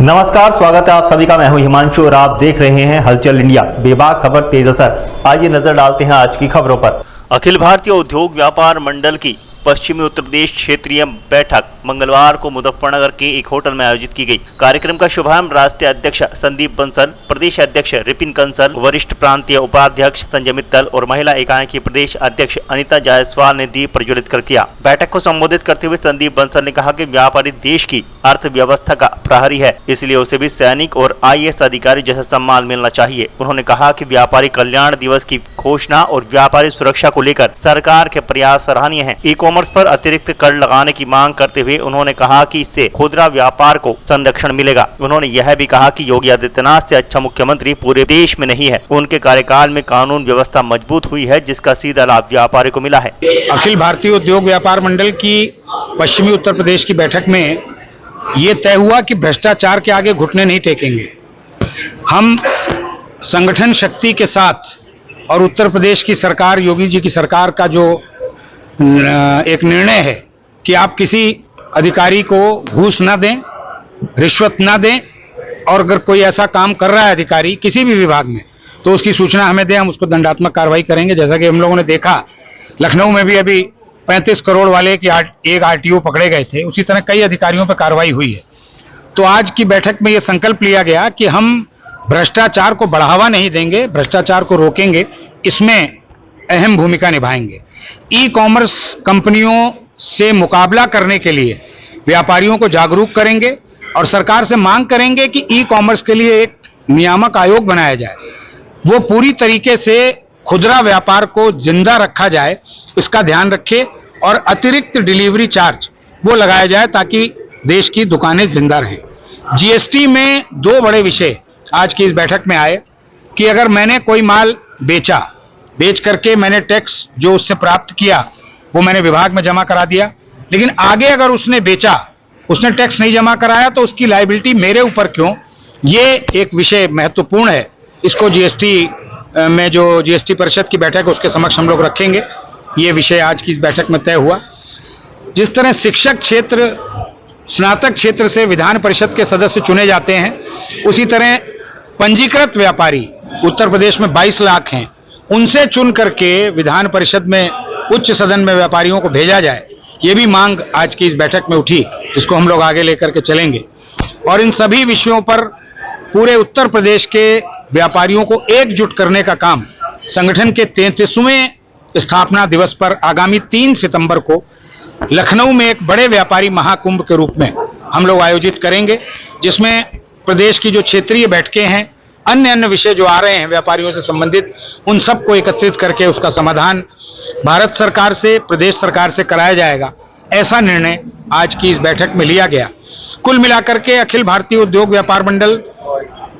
नमस्कार, स्वागत है आप सभी का। मैं हूं हिमांशु और आप देख रहे हैं हलचल इंडिया। बेबाक खबर तेज असर। आइए नजर डालते हैं आज की खबरों पर। अखिल भारतीय उद्योग व्यापार मंडल की पश्चिमी उत्तर प्रदेश क्षेत्रीय बैठक मंगलवार को मुजफ्फरनगर के एक होटल में आयोजित की गई। कार्यक्रम का शुभारंभ राष्ट्रीय अध्यक्ष संदीप बंसल, प्रदेश अध्यक्ष रिपिन कंसल, वरिष्ठ प्रांतीय उपाध्यक्ष संजय मित्तल और महिला इकाई की प्रदेश अध्यक्ष अनीता जायसवाल ने दीप प्रज्वलित कर किया। बैठक को संबोधित करते हुए संदीप बंसल ने कहा कि व्यापारी देश की अर्थव्यवस्था का प्रहरी है, इसलिए उसे भी सैनिक और IAS अधिकारी जैसा सम्मान मिलना चाहिए। उन्होंने कहा कि व्यापारी कल्याण दिवस की घोषणा और व्यापारी सुरक्षा को लेकर सरकार के प्रयास सराहनीय हैं। ई-कॉमर्स पर अतिरिक्त कर लगाने की मांग करते हुए उन्होंने कहा कि इससे खुदरा व्यापार को संरक्षण मिलेगा। उन्होंने यह भी कहा कि योगी आदित्यनाथ से अच्छा मुख्यमंत्री पूरे देश में नहीं है। उनके कार्यकाल में कानून व्यवस्था मजबूत हुई है, जिसका सीधा लाभ व्यापारी को मिला है। अखिल भारतीय उद्योग व्यापार मंडल की पश्चिमी उत्तर प्रदेश की बैठक में ये तय हुआ कि भ्रष्टाचार के आगे घुटने नहीं टेकेंगे। हम संगठन शक्ति के साथ और उत्तर प्रदेश की सरकार, योगी जी की सरकार का जो एक निर्णय है कि आप किसी अधिकारी को घूस ना दें, रिश्वत ना दें, और अगर कोई ऐसा काम कर रहा है अधिकारी किसी भी विभाग में तो उसकी सूचना हमें दें, हम उसको दंडात्मक कार्रवाई करेंगे। जैसा कि हम लोगों ने देखा लखनऊ में भी अभी 35 करोड़ वाले की एक RTO पकड़े गए थे, उसी तरह कई अधिकारियों पर कार्रवाई हुई है। तो आज की बैठक में यह संकल्प लिया गया कि हम भ्रष्टाचार को बढ़ावा नहीं देंगे, भ्रष्टाचार को रोकेंगे, इसमें अहम भूमिका निभाएंगे। ई-कॉमर्स कंपनियों से मुकाबला करने के लिए व्यापारियों को जागरूक करेंगे और सरकार से मांग करेंगे कि ई-कॉमर्स के लिए एक नियामक आयोग बनाया जाए, वो पूरी तरीके से खुदरा व्यापार को जिंदा रखा जाए, इसका ध्यान रखे, और अतिरिक्त डिलीवरी चार्ज वो लगाया जाए ताकि देश की दुकानें जिंदा रहें। GST में दो बड़े विषय आज की इस बैठक में आए कि अगर मैंने कोई माल बेच करके मैंने टैक्स जो उससे प्राप्त किया वो मैंने विभाग में जमा करा दिया, लेकिन आगे अगर उसने बेचा, उसने टैक्स नहीं जमा कराया तो उसकी लायबिलिटी मेरे ऊपर क्यों? ये एक विषय महत्वपूर्ण है। इसको GST में जो GST परिषद की बैठक है उसके समक्ष हम लोग रखेंगे। ये विषय आज की इस बैठक में तय हुआ। जिस तरह शिक्षक क्षेत्र, स्नातक क्षेत्र से विधान परिषद के सदस्य चुने जाते हैं, उसी तरह पंजीकृत व्यापारी उत्तर प्रदेश में 22 लाख हैं, उनसे चुन करके विधान परिषद में उच्च सदन में व्यापारियों को भेजा जाए, ये भी मांग आज की इस बैठक में उठी, इसको हम लोग आगे लेकर के चलेंगे। और इन सभी विषयों पर पूरे उत्तर प्रदेश के व्यापारियों को एकजुट करने का काम संगठन के 33वें स्थापना दिवस पर आगामी 3 सितंबर को लखनऊ में एक बड़े व्यापारी महाकुंभ के रूप में हम लोग आयोजित करेंगे, जिसमें प्रदेश की जो क्षेत्रीय बैठकें हैं, अन्य विषय जो आ रहे हैं व्यापारियों से संबंधित, उन सबको एकत्रित करके उसका समाधान भारत सरकार से, प्रदेश सरकार से कराया जाएगा। ऐसा निर्णय आज की इस बैठक में लिया गया। कुल मिलाकर के अखिल भारतीय उद्योग व्यापार मंडल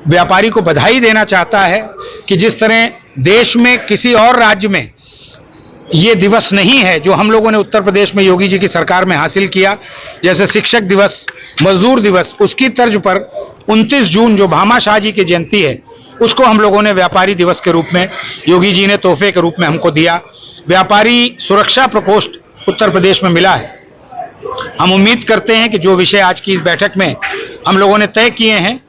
व्यापारी को बधाई देना चाहता है कि जिस तरह देश में किसी और राज्य में ये दिवस नहीं है जो हम लोगों ने उत्तर प्रदेश में योगी जी की सरकार में हासिल किया, जैसे शिक्षक दिवस, मजदूर दिवस, उसकी तर्ज पर 29 जून जो भामा शाह जी की जयंती है उसको हम लोगों ने व्यापारी दिवस के रूप में योगी जी ने तोहफे के रूप में हमको दिया। व्यापारी सुरक्षा प्रकोष्ठ उत्तर प्रदेश में मिला है। हम उम्मीद करते हैं कि जो विषय आज की इस बैठक में हम लोगों ने तय किए हैं,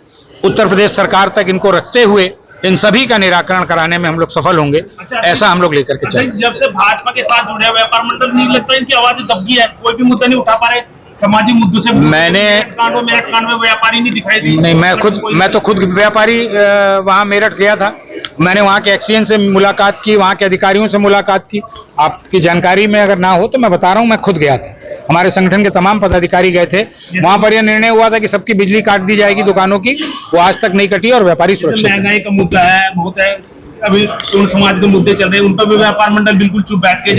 उत्तर प्रदेश सरकार तक इनको रखते हुए इन सभी का निराकरण कराने में हम लोग सफल होंगे। ऐसा हम लोग लेकर के चलेंगे। जब से भाजपा के साथ जुड़े व्यापार मंडल, नहीं लगता इनकी आवाज दबगी है, कोई भी मुद्दा नहीं उठा पा रहे सामाजिक मुद्दों से? मेरठ कांड में व्यापारी नहीं दिखाई दी। नहीं, मैं तो खुद व्यापारी वहाँ मेरठ गया था, मैंने वहाँ के एक्सीएन से मुलाकात की, वहाँ के अधिकारियों से मुलाकात की। आपकी जानकारी में अगर ना हो तो मैं बता रहा हूँ, मैं खुद गया था, हमारे संगठन के तमाम पदाधिकारी गए थे। वहाँ पर यह निर्णय हुआ था कि सबकी बिजली काट दी जाएगी दुकानों की, वो आज तक नहीं कटी और व्यापारी सुरक्षित। महंगाई का मुद्दा है, बहुत है, अभी स्वर्ण समाज के मुद्दे चल रहे हैं, उन पर भी व्यापार मंडल बिल्कुल चुप बैठ के।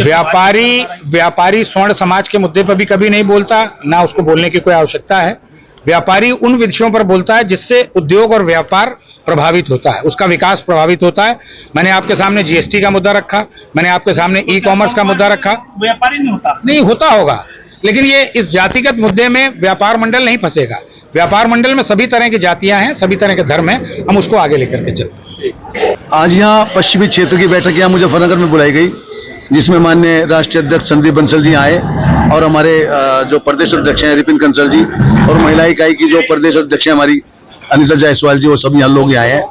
व्यापारी स्वर्ण समाज के मुद्दे पर भी कभी नहीं बोलता, ना उसको बोलने की कोई आवश्यकता है। व्यापारी उन विषयों पर बोलता है जिससे उद्योग और व्यापार प्रभावित होता है, उसका विकास प्रभावित होता है। मैंने आपके सामने GST का मुद्दा रखा, मैंने आपके सामने ई-कॉमर्स का मुद्दा रखा। व्यापारी नहीं होता होगा, लेकिन ये इस जातिगत मुद्दे में व्यापार मंडल नहीं फंसेगा। व्यापार मंडल में सभी तरह की जातियां हैं, सभी तरह के धर्म हैं, हम उसको आगे लेकर के चलते। आज यहाँ पश्चिमी क्षेत्र की बैठक यहाँ मुजफ्फरनगर में बुलाई गई, जिसमें माननीय राष्ट्रीय अध्यक्ष संदीप बंसल जी आए और हमारे जो प्रदेश अध्यक्ष हैं रिपिन कंसल जी और महिला इकाई की जो प्रदेश अध्यक्ष हैं हमारी अनिता जायसवाल जी, वो सब यहाँ लोग आए हैं।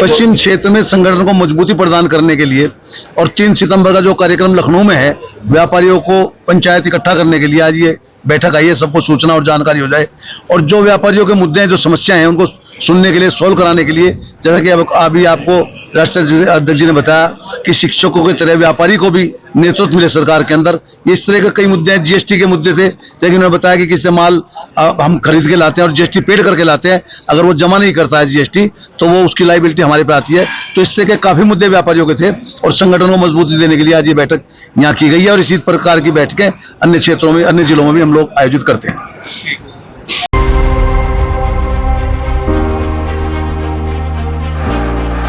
पश्चिम क्षेत्र में संगठन को मजबूती प्रदान करने के लिए और 3 सितंबर का जो कार्यक्रम लखनऊ में है, व्यापारियों को पंचायत इकट्ठा करने के लिए आज ये बैठक आई है, सबको सूचना और जानकारी हो जाए और जो व्यापारियों के मुद्दे हैं, जो समस्याएं हैं, उनको सुनने के लिए, सोल्व कराने के लिए, जैसा कि अभी आपको राष्ट्रीय अध्यक्ष जी ने बताया कि शिक्षकों की तरह व्यापारी को भी नेतृत्व मिले सरकार के अंदर। इस तरह के कई मुद्दे हैं। जीएसटी के मुद्दे थे, जैसे कि उन्होंने बताया कि किसी माल हम खरीद के लाते हैं और जीएसटी पेड करके लाते हैं, अगर वो जमा नहीं करता है जीएसटी तो वो उसकी लायबिलिटी हमारे पे आती है। तो इस तरह के काफी मुद्दे व्यापारियों के थे और संगठन को मजबूती देने के लिए आज ये बैठक यहाँ की गई है और इसी प्रकार की बैठकें अन्य क्षेत्रों में, अन्य जिलों में भी हम लोग आयोजित करते हैं।